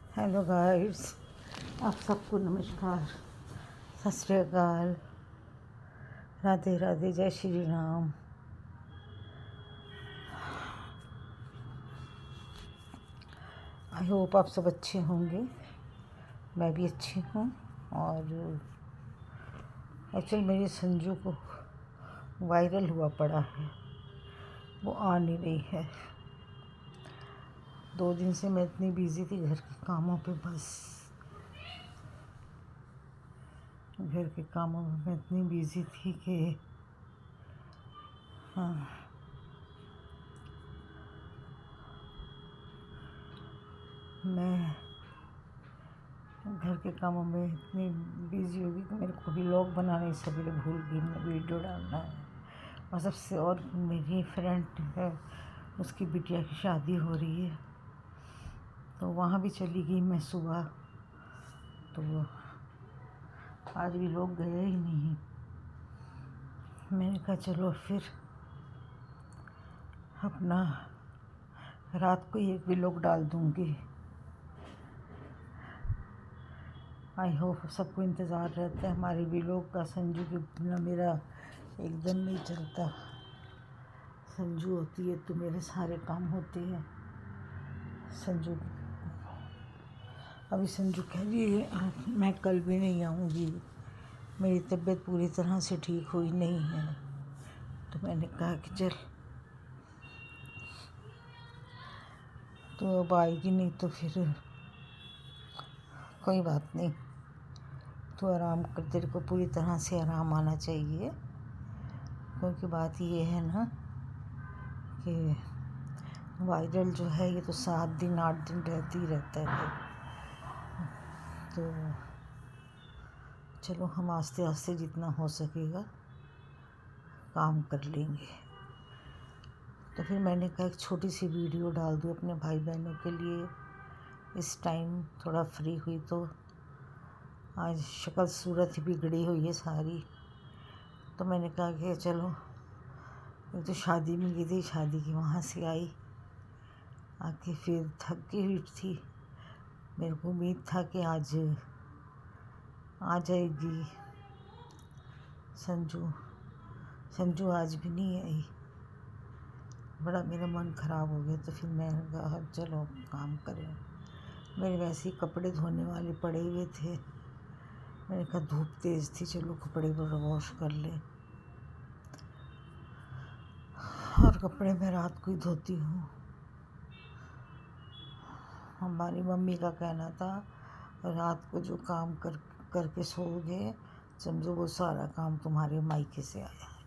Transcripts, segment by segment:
Hello guys, आप सबको नमस्कार, सत श्री अकाल, राधे राधे, जय श्री राम। आई होप आप सब अच्छे होंगे। मैं भी अच्छी हूँ। और एक्चुअली मेरी संजू को वायरल हुआ पड़ा है, वो आ नहीं रही है। 2 दिन से मैं इतनी बिज़ी थी घर के कामों पे, बस घर के कामों में मैं इतनी बिज़ी थी कि हाँ, मैं घर के कामों में इतनी बिज़ी हो गई कि मेरे को व्लॉग बनाने से पहले भूल गई मैं वीडियो डालना है। और सबसे और मेरी फ्रेंड है, उसकी बिटिया की शादी हो रही है, तो वहाँ भी चली गई मैं सुबह। तो आज भी लोग गए ही नहीं। मैंने कहा चलो फिर अपना रात को ही एक व्लॉग डाल दूँगी। आई होप सबको इंतज़ार रहता है हमारे व्लॉग का। संजू के बिना मेरा एकदम नहीं चलता। संजू होती है तो मेरे सारे काम होते हैं। संजू अभी संजू कह रही है मैं कल भी नहीं आऊँगी, मेरी तबीयत पूरी तरह से ठीक हुई नहीं है। तो मैंने कहा कि चल, तो अब आएगी नहीं तो फिर कोई बात नहीं, तो आराम कर, तेरे को पूरी तरह से आराम आना चाहिए। क्योंकि बात ये है ना कि वायरल जो है ये तो 7 दिन 8 दिन रहती ही रहता है। तो चलो हम आस्ते आस्ते जितना हो सकेगा काम कर लेंगे। तो फिर मैंने कहा एक छोटी सी वीडियो डाल दूँ अपने भाई बहनों के लिए। इस टाइम थोड़ा फ्री हुई तो आज शक्ल सूरत ही बिगड़ी हुई है सारी। तो मैंने कहा कि चलो, एक तो शादी में गई थी, शादी की वहाँ से आई, आके फिर थकी हुई थी। मेरे को उम्मीद था कि आज आ जाएगी संजू। संजू आज भी नहीं आई। बड़ा मेरा मन ख़राब हो गया। तो फिर मैंने कहा चलो काम करें। मेरे वैसे ही कपड़े धोने वाले पड़े हुए थे। मैंने कहा धूप तेज़ थी, चलो कपड़े वॉश कर ले। और कपड़े मैं रात को ही धोती हूँ। हमारी मम्मी का कहना था रात को जो काम करके सोओगे, समझो वो सारा काम तुम्हारे मायके से आया है,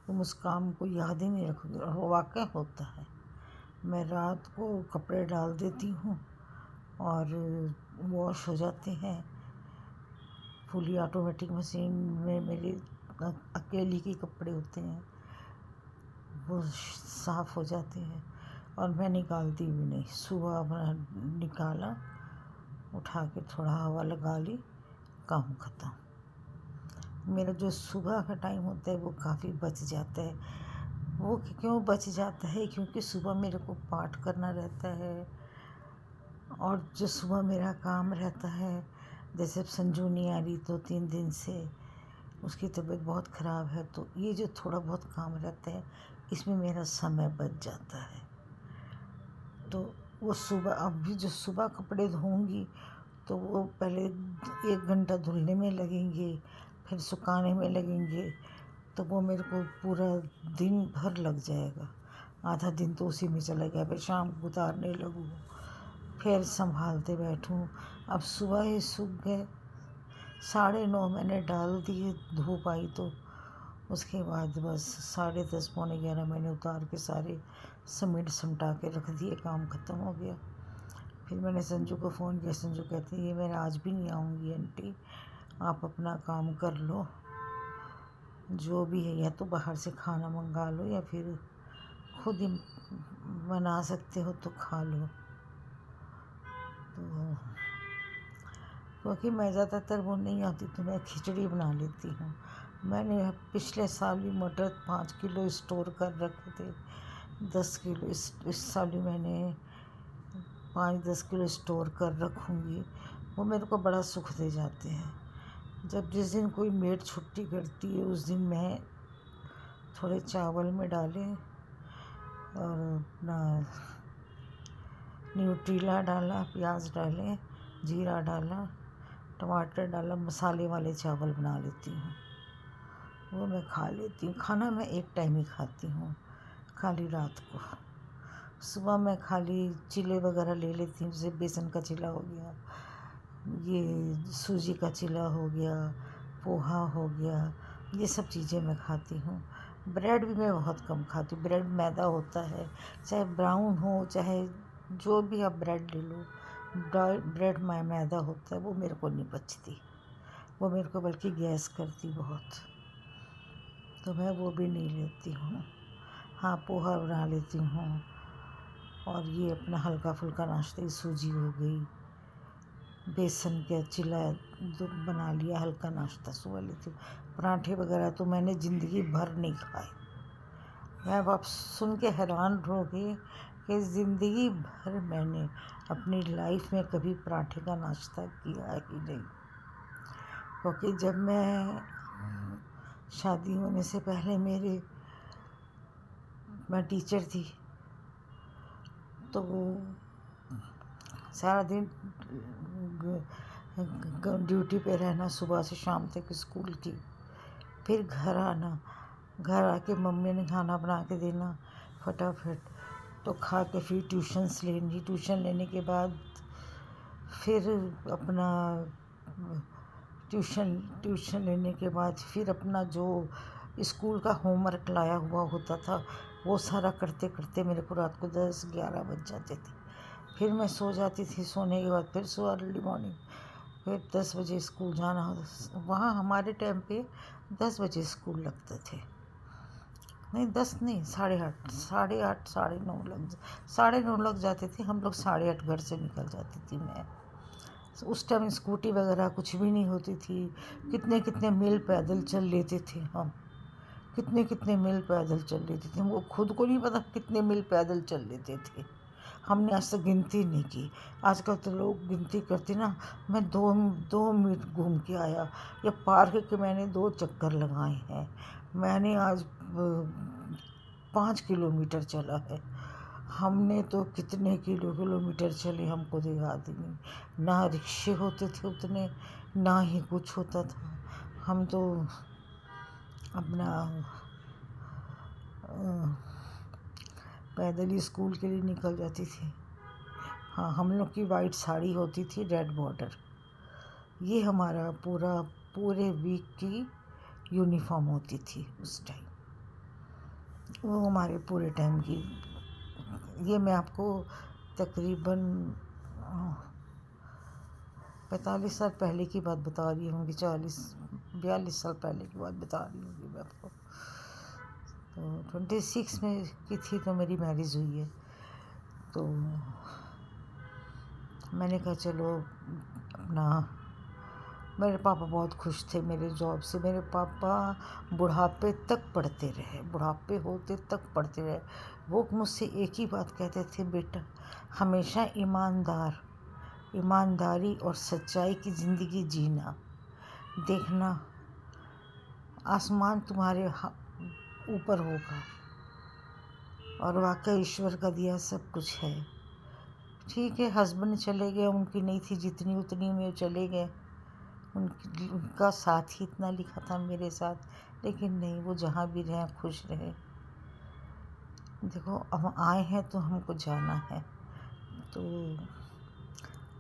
तुम उस काम को याद ही नहीं रखोगे। और वो वाक़ई होता है। मैं रात को कपड़े डाल देती हूँ और वॉश हो जाते हैं। फुली ऑटोमेटिक मशीन में मेरी अकेली के कपड़े होते हैं, वो साफ़ हो जाते हैं। और मैं निकालती भी नहीं। सुबह अपना निकाला, उठा के थोड़ा हवा लगा ली, काम ख़त्म। मेरा जो सुबह का टाइम होता है वो काफ़ी बच जाता है। वो क्यों बच जाता है? क्योंकि सुबह मेरे को पाठ करना रहता है। और जो सुबह मेरा काम रहता है, जैसे अब संजू नहीं आ रही तो 3 दिन से उसकी तबीयत बहुत ख़राब है, तो ये जो थोड़ा बहुत काम रहता है इसमें मेरा समय बच जाता है। तो वो सुबह, अभी जो सुबह कपड़े धोऊंगी तो वो पहले 1 घंटा धुलने में लगेंगे, फिर सुखाने में लगेंगे, तो वो मेरे को पूरा दिन भर लग जाएगा। आधा दिन तो उसी में चला गया। फिर शाम को उतारने लगूँ, फिर संभालते बैठूँ। अब सुबह ही सूख गए। 9:30 मैंने डाल दिए, धूप आई तो उसके बाद बस 10:30 पौने 11 मैंने उतार के सारे समेट समटा के रख दिए। काम ख़त्म हो गया। फिर मैंने संजू को फ़ोन किया। संजू कहती है मैं आज भी नहीं आऊँगी आंटी, आप अपना काम कर लो, जो भी है, या तो बाहर से खाना मंगा लो या फिर खुद ही बना सकते हो तो खा लो। तो क्योंकि मैं ज़्यादातर वो नहीं आती तो मैं खिचड़ी बना लेती हूँ। मैंने पिछले साल भी मटर 5 किलो स्टोर कर रखे थे, 10 किलो इस साल भी मैंने 5-10 किलो स्टोर कर रखूँगी, वो मेरे को बड़ा सुख दे जाते हैं। जब जिस दिन कोई मेड छुट्टी करती है उस दिन मैं थोड़े चावल में डाले और अपना न्यूट्रीला डाला, प्याज डाले, जीरा डाला, टमाटर डाला, मसाले वाले चावल बना लेती हूँ। वो मैं खा लेती हूँ। खाना मैं एक टाइम ही खाती हूँ, खाली रात को। सुबह मैं खाली चिले वगैरह ले लेती हूँ, जैसे बेसन का चिला हो गया, ये सूजी का चिला हो गया, पोहा हो गया, ये सब चीज़ें मैं खाती हूँ। ब्रेड भी मैं बहुत कम खाती हूँ। ब्रेड मैदा होता है, चाहे ब्राउन हो चाहे जो भी आप ब्रेड ले लो, ब्रेड मैदा होता है, वो मेरे को नहीं पचती। वो मेरे को बल्कि गैस करती बहुत, तो मैं वो भी नहीं लेती हूँ। हाँ, पोहा बना लेती हूँ, और ये अपना हल्का फुल्का नाश्ता, सूजी हो गई, बेसन का चिला बना लिया, हल्का नाश्ता सुबह लेती हूँ। पराठे वगैरह तो मैंने ज़िंदगी भर नहीं खाए। मैं आप सुन के हैरान रहोगे कि ज़िंदगी भर मैंने अपनी लाइफ में कभी पराठे का नाश्ता किया ही नहीं। क्योंकि जब मैं शादी होने से पहले मैं टीचर थी, तो सारा दिन ड्यूटी पे रहना, सुबह से शाम तक स्कूल की, फिर घर आना, घर आके मम्मी ने खाना बना के देना फटाफट, तो खा के फिर ट्यूशन्स लेनी, ट्यूशन लेने के बाद फिर अपना ट्यूशन लेने के बाद फिर अपना जो स्कूल का होमवर्क लाया हुआ होता था वो सारा करते करते मेरे को रात को 10-11 बज जाते थे। फिर मैं सो जाती थी, सोने के बाद फिर सुबह अर्ली मॉर्निंग फिर 10 बजे स्कूल जाना होता। वहाँ हमारे टाइम पे 10 बजे स्कूल लगते थे, नहीं 10 नहीं, 8:30, 8:30, 9:30 लग जाते थे। हम लोग 8:30 घर से निकल जाती थी मैं। उस टाइम स्कूटी वगैरह कुछ भी नहीं होती थी। कितने कितने मील पैदल चल लेते थे हम, कितने कितने मील पैदल चल लेते थे। वो खुद को नहीं पता कितने मील पैदल चल लेते थे। हमने आज तक गिनती नहीं की। आजकल तो लोग गिनती करते ना, मैं 2 मील घूम के आया, या पार्क के मैंने 2 चक्कर लगाए हैं। मैंने आज 5 किलोमीटर चला है। हमने तो कितने किलोमीटर चले हमको तो याद ही नहीं। ना रिक्शे होते थे उतने, ना ही कुछ होता था। हम तो अपना पैदल ही स्कूल के लिए निकल जाती थी। हाँ, हम लोग की वाइट साड़ी होती थी, रेड बॉर्डर। ये हमारा पूरे वीक की यूनिफॉर्म होती थी उस टाइम। वो हमारे पूरे टाइम की, ये मैं आपको तकरीबन 45 साल पहले की बात बता रही हूँ, कि 42 साल पहले की बात बता रही हूँ मैं आपको। तो 26 में की थी तो मेरी मैरिज हुई है। तो मैंने कहा चलो अपना, मेरे पापा बहुत खुश थे मेरे जॉब से। मेरे पापा बुढ़ापे तक पढ़ते रहे, बुढ़ापे होते तक पढ़ते रहे। वो मुझसे एक ही बात कहते थे, बेटा हमेशा ईमानदारी और सच्चाई की ज़िंदगी जीना, देखना आसमान तुम्हारे ऊपर होगा, और वाकई ईश्वर का दिया सब कुछ है। ठीक है, हस्बैंड चले गए, उनकी नहीं थी जितनी उतनी में चले गए। उनका साथ ही इतना लिखा था मेरे साथ, लेकिन नहीं, वो जहाँ भी रहे खुश रहे। देखो अब आए हैं तो हमको जाना है। तो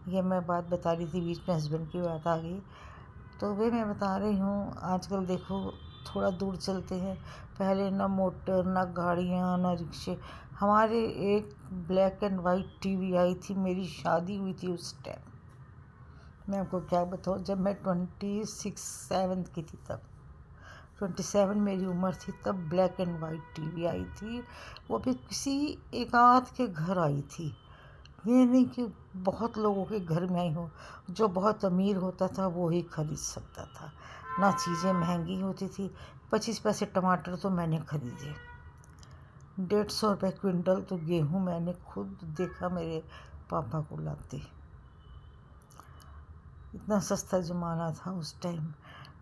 ये मैं बात बता रही थी, बीच में हस्बैंड की बात आ गई, तो वे मैं बता रही हूँ। आजकल देखो थोड़ा दूर चलते हैं, पहले ना मोटर, ना गाड़ियाँ, ना रिक्शे। हमारे एक ब्लैक एंड वाइट टीवी आई थी, मेरी शादी हुई थी उस टाइम। मैं आपको क्या बताऊँ, जब मैं 27 की थी, तब 27 मेरी उम्र थी, तब ब्लैक एंड वाइट टीवी आई थी। वो भी किसी एक आध के घर आई थी। ये नहीं कि बहुत लोगों के घर में आई हो। जो बहुत अमीर होता था वो ही खरीद सकता था, ना चीज़ें महंगी होती थी। 25 पैसे टमाटर तो मैंने खरीदे, 150 रुपये क्विंटल तो गेहूँ मैंने खुद देखा, मेरे पापा को लाते। इतना सस्ता ज़माना था उस टाइम।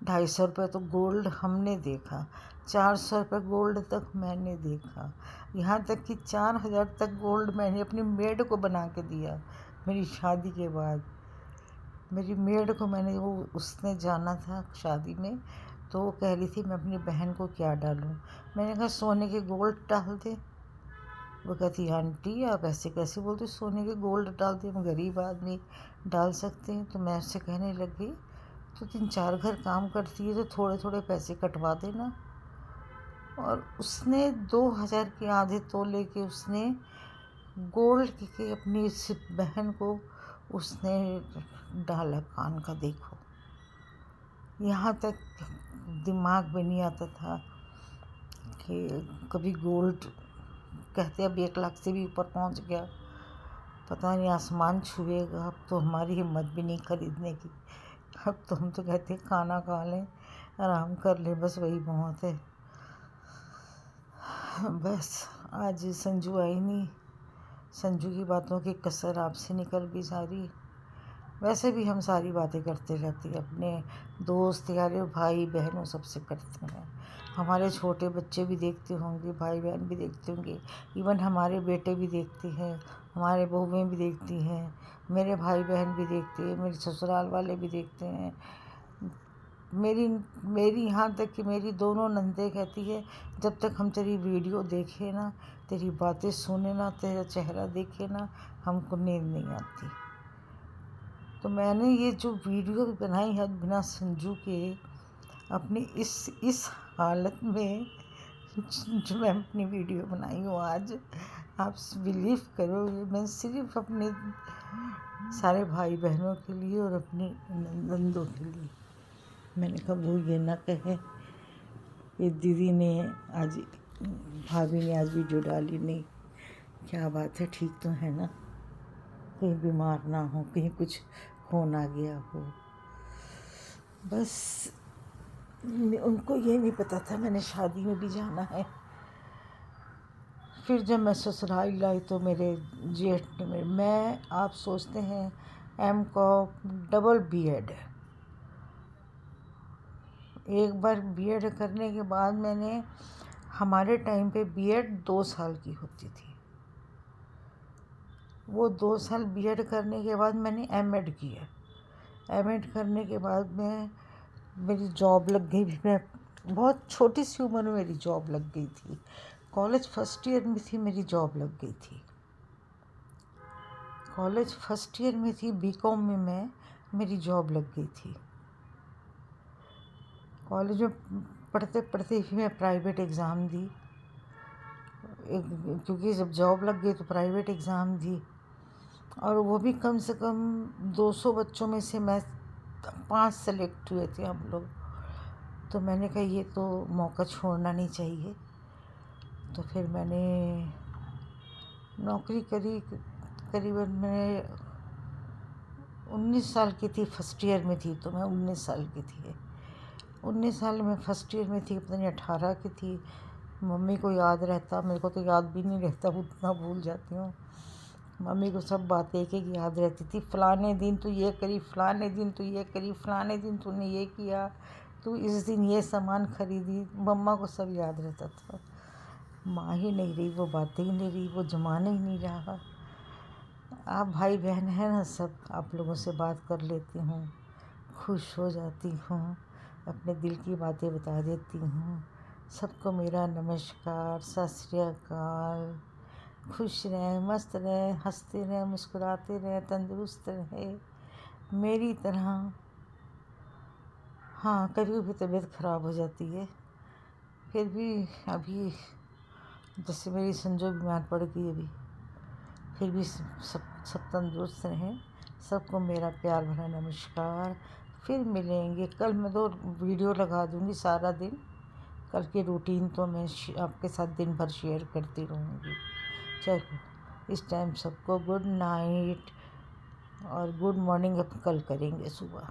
250 रुपये तो गोल्ड हमने देखा, 400 रुपये गोल्ड तक मैंने देखा, यहाँ तक कि 4000 तक गोल्ड मैंने अपनी मेड को बना के दिया। मेरी शादी के बाद मेरी मेड को मैंने, वो उसने जाना था शादी में, तो वो कह रही थी मैं अपनी बहन को क्या डालूं। मैंने कहा सोने के गोल्ड डाल दे। वो कहती आंटी आप ऐसे कैसे बोलते, सोने के गोल्ड डाल दे, हम गरीब आदमी डाल सकते हैं। तो मैं उससे कहने लगी तो 3-4 घर काम करती है तो थोड़े थोड़े पैसे कटवा देना। और उसने 2000 के आधे तोले के उसने गोल्ड के अपनी इस बहन को उसने डाला कान का। देखो, यहाँ तक दिमाग में नहीं आता था कि कभी गोल्ड, कहते अब 1 लाख से भी ऊपर पहुँच गया, पता नहीं आसमान छुएगा। अब तो हमारी हिम्मत भी नहीं खरीदने की। अब तो हम तो कहते हैं खाना खा लें, आराम कर लें, बस वही बहुत है। बस आज संजू आई नहीं, संजू की बातों की कसर आपसे निकल गई सारी। वैसे भी हम सारी बातें करते रहते हैं, अपने दोस्त यारों भाई बहनों सबसे करते हैं। हमारे छोटे बच्चे भी देखते होंगे, भाई बहन भी देखते होंगे, इवन हमारे बेटे भी देखते हैं, हमारे बहुएँ भी देखती हैं, मेरे भाई बहन भी देखते हैं, मेरे ससुराल वाले भी देखते हैं। मेरी यहाँ तक कि मेरी दोनों नंदे कहती है जब तक हम तेरी वीडियो देखे ना, तेरी बातें सुने ना, तेरा चेहरा देखे ना, हमको नींद नहीं आती। तो मैंने ये जो वीडियो बनाई है बिना संजू के, अपनी इस हालत में जो मैं अपनी वीडियो बनाई हूँ आज, आप बिलीव करोगे, मैं सिर्फ अपने सारे भाई बहनों के लिए और अपनी नंदों के लिए। मैंने कहा वो ये ना कहे ये दीदी ने आज, भाभी ने आज वीडियो डाली नहीं, क्या बात है, ठीक तो है ना, कहीं बीमार ना हो, कहीं कुछ हो ना गया हो। बस उनको ये नहीं पता था मैंने शादी में भी जाना है। फिर जब मैं ससुराल आई तो मेरे जेठ ने, मैं, आप सोचते हैं M.Com डबल B.Ed, एक बार B.Ed करने के बाद मैंने, हमारे टाइम पे B.Ed 2 साल की होती थी, वो 2 साल B.Ed करने के बाद मैंने M.Ed किया। M.Ed करने के बाद मेरी जॉब लग गई। मैं बहुत छोटी सी उम्र में मेरी जॉब लग गई थी, कॉलेज फर्स्ट ईयर में थी मेरी जॉब लग गई थी, कॉलेज फर्स्ट ईयर में थी, B.Com में मेरी जॉब लग गई थी। कॉलेज में पढ़ते पढ़ते ही मैं प्राइवेट एग्ज़ाम दी, क्योंकि जब जॉब लग गई तो प्राइवेट एग्ज़ाम दी, और वो भी कम से कम 200 बच्चों में से मैं 5 सेलेक्ट हुए थे हम लोग। तो मैंने कहा ये तो मौका छोड़ना नहीं चाहिए। तो फिर मैंने नौकरी करी, करीबन मैं 19 साल की थी, फर्स्ट ईयर में थी, तो मैं 19 साल की थी, 19 साल में फर्स्ट ईयर में थी, पता नहीं 18 की थी। मम्मी को याद रहता, मेरे को तो याद भी नहीं रहता, उतना भूल जाती हूँ। मम्मी को सब बातें एक एक याद रहती थी, फ़लाने दिन तू ये करी, फ़लाने दिन तू ये करी, फ़लाने दिन तूने ये किया, तू इस दिन ये सामान खरीदी, मम्मा को सब याद रहता था। माँ ही नहीं रही, वो बातें ही नहीं रही, वो ज़माना ही नहीं रहा। आप भाई बहन हैं ना सब, आप लोगों से बात कर लेती हूँ, खुश हो जाती हूँ, अपने दिल की बातें बता देती हूँ। सबको मेरा नमस्कार, सत श्री अकाल। खुश रहें, मस्त रहें, हंसते रहें, मुस्कुराते रहें, तंदुरुस्त रहें मेरी तरह। हाँ, कभी कभी तबीयत ख़राब हो जाती है, फिर भी अभी जैसे मेरी संजू बीमार पड़ गई अभी, फिर भी सब तंदुरुस्त रहें। सबको मेरा प्यार भरा नमस्कार। फिर मिलेंगे कल, मैं तो वीडियो लगा दूँगी सारा दिन, कल की रूटीन तो मैं आपके साथ दिन भर शेयर करती रहूँगी। चलो इस टाइम सबको गुड नाइट और गुड मॉर्निंग अब कल करेंगे सुबह।